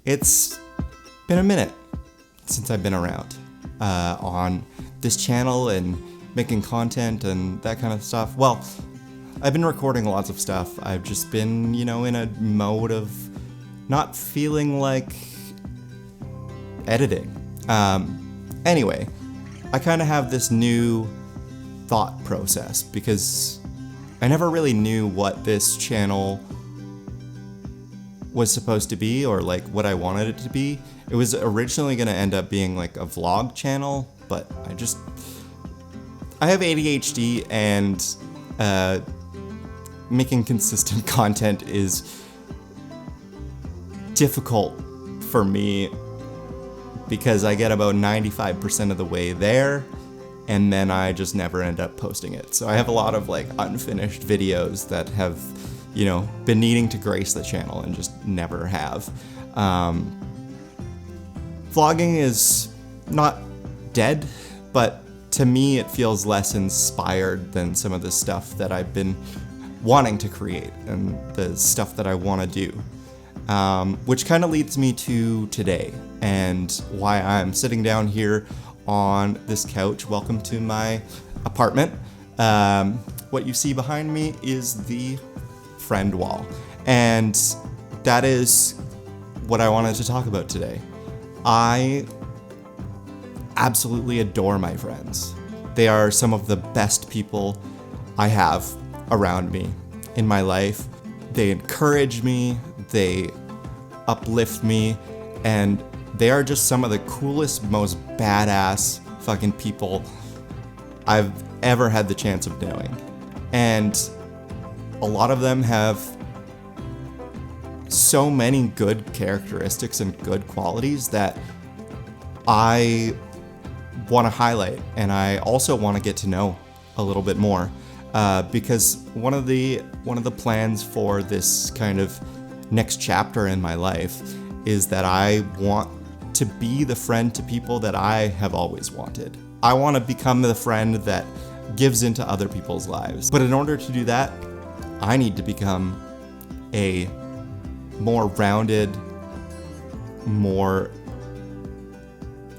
It's been a minute since I've been around on this channel and making content and that kind of stuff. Well, I've been recording lots of stuff. I've just been, in a mode of not feeling like editing. Anyway, I kind of have this new thought process because I never really knew what this channel was supposed to be or like what I wanted it to be. It was originally going to end up being like a vlog channel, but I have ADHD and making consistent content is difficult for me because I get about 95% of the way there and then I just never end up posting it. So I have a lot of like unfinished videos that have been needing to grace the channel and just never have. Vlogging is not dead, but to me it feels less inspired than some of the stuff that I've been wanting to create and the stuff that I want to do. Which kind of leads me to today and why I'm sitting down here on this couch. Welcome to my apartment. What you see behind me is the friend wall, and that is what I wanted to talk about today. I absolutely adore my friends. They are some of the best people I have around me in my life. They encourage me, they uplift me, and they are just some of the coolest, most badass fucking people I've ever had the chance of knowing. And a lot of them have so many good characteristics and good qualities that I want to highlight, and I also want to get to know a little bit more, because one of the plans for this kind of next chapter in my life is that I want to be the friend to people that I have always wanted. I want to become the friend that gives into other people's lives. But in order to do that, I need to become a more rounded, more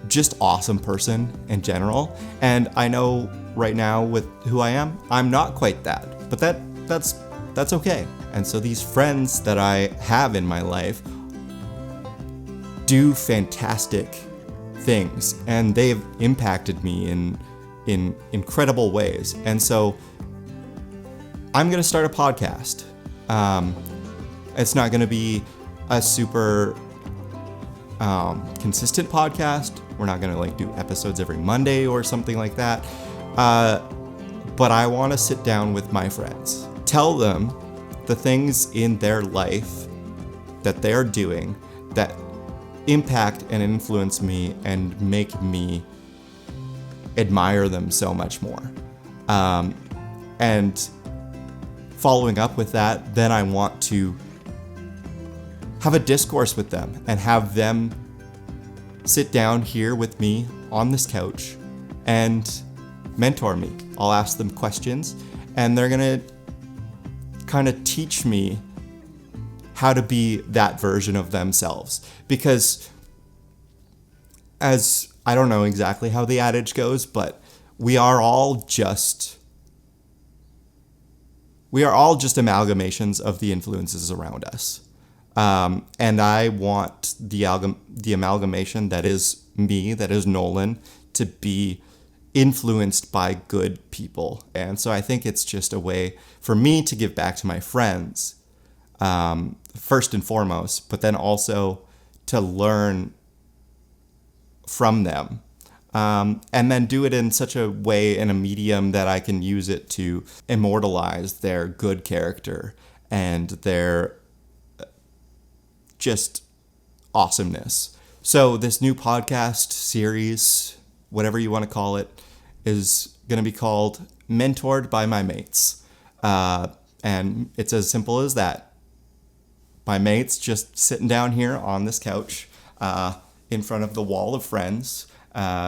just awesome person in general. And I know right now with who I am, I'm not quite that, but that's okay. And so these friends that I have in my life do fantastic things, and they've impacted me in incredible ways. And so I'm going to start a podcast. It's not going to be a super consistent podcast. We're not going to do episodes every Monday or something like that. But I want to sit down with my friends, tell them the things in their life that they're doing that impact and influence me and make me admire them so much more. And following up with that, then I want to have a discourse with them and have them sit down here with me on this couch and mentor me. I'll ask them questions and they're gonna kind of teach me how to be that version of themselves. Because as I don't know exactly how the adage goes, but we are all just amalgamations of the influences around us. And I want the amalgamation that is me, that is Nolan, to be influenced by good people. And so I think it's just a way for me to give back to my friends, first and foremost, but then also to learn from them. And then do it in such a way, in a medium that I can use it to immortalize their good character and their just awesomeness. So this new podcast series, whatever you want to call it, is going to be called Mentored by My Mates. And it's as simple as that. My mates just sitting down here on this couch in front of the wall of friends,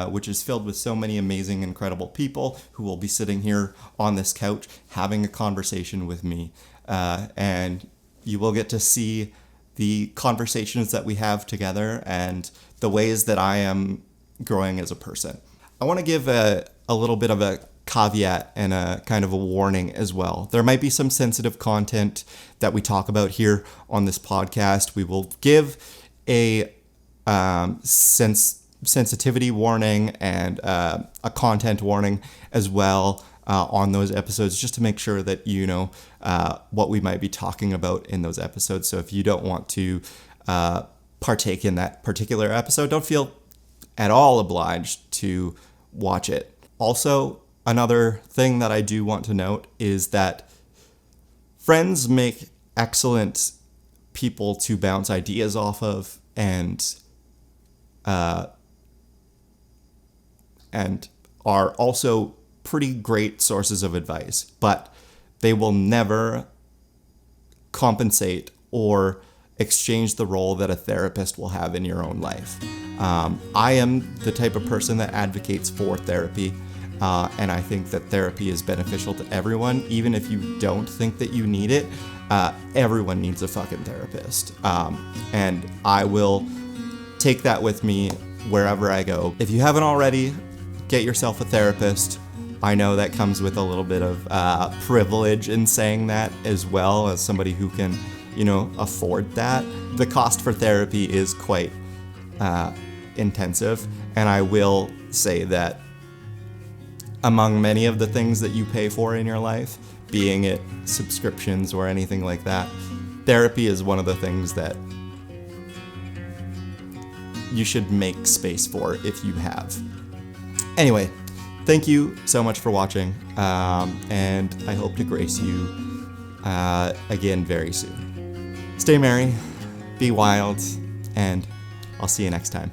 which is filled with so many amazing, incredible people who will be sitting here on this couch having a conversation with me. And you will get to see the conversations that we have together and the ways that I am growing as a person. I want to give a little bit of a caveat and a kind of a warning as well. There might be some sensitive content that we talk about here on this podcast. We will give a sensitivity warning and a content warning as well on those episodes, just to make sure that you know what we might be talking about in those episodes. So if you don't want to partake in that particular episode, don't feel at all obliged to watch it. Also, another thing that I do want to note is that friends make excellent people to bounce ideas off of and are also pretty great sources of advice, but they will never compensate or exchange the role that a therapist will have in your own life. I am the type of person that advocates for therapy, and I think that therapy is beneficial to everyone, even if you don't think that you need it. Everyone needs a fucking therapist, and I will take that with me wherever I go. If you haven't already, get yourself a therapist. I know that comes with a little bit of privilege in saying that, as well as somebody who can, afford that. The cost for therapy is quite intensive, and I will say that among many of the things that you pay for in your life, being it subscriptions or anything like that, therapy is one of the things that you should make space for if you have. Anyway, thank you so much for watching, and I hope to grace you again very soon. Stay merry, be wild, and I'll see you next time.